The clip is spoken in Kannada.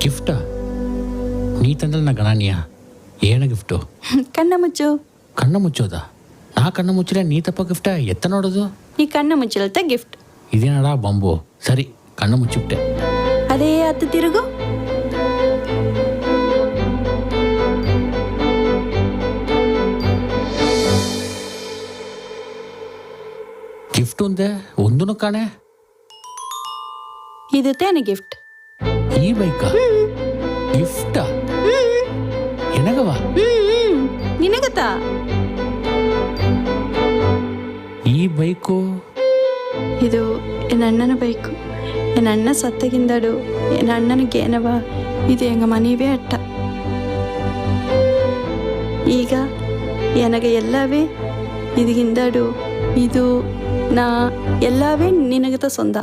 ಗಿಫ್ಟಾ? ನೀ ತಂದಲ್ಲ ಗಣಾನಿಯಾ? ಏನ ಗಿಫ್ಟು? ಕಣ್ಣ ಮುಚ್ಚು. ಕಣ್ಣು ಮುಚ್ಚೋದಾ? ನಾ ಕಣ್ಣು ಮುಚ್ಚಿಲ್ಲ, ನೀ ತಪ್ಪ ಗಿಫ್ಟ ಎತ್ತ ನೋಡೋದು? ನೀ ಕಣ್ಣ ಮುಚ್ಚಲತ್ತ ಗಿಫ್ಟ್. ಇದೇನಡ ಬಂಬು? ಸರಿ, ಕಣ್ಣು ಮುಚ್ಚಿಬಿಟ್ಟೆ. ಅದೇ ಹತ್ತು ತಿರುಗು. ಗಿಫ್ಟ್ ಒಂದೇ ಒಂದೂ ಕಾಣೆ. ಇದು ತೇನೆ ಗಿಫ್ಟ್. ಈ ಬೈಕಾ? ಗಿಫ್ಟಾ? ಎನಗವ? ನಿನಗತ್ತಾ? ಈ ಬೈಕು ಇದು ಎನ್ನ ಅಣ್ಣನ ಬೈಕು. ಎನ್ನ ಅಣ್ಣ ಸತ್ತಗಿಂದಾಡು ಎನ್ನ ಅಣ್ಣನಿಗೆ ಏನವ ಇದು ಎಂಗ ಮನೆಯವೇ ಅಟ್ಟ. ಈಗ ಎನಗೆ ಎಲ್ಲವೇ ಇದಿಗಿಂದಾಡು ಇದು ನಾ ಎಲ್ಲವೇ ನಿನಗತ ಸೊಂದ.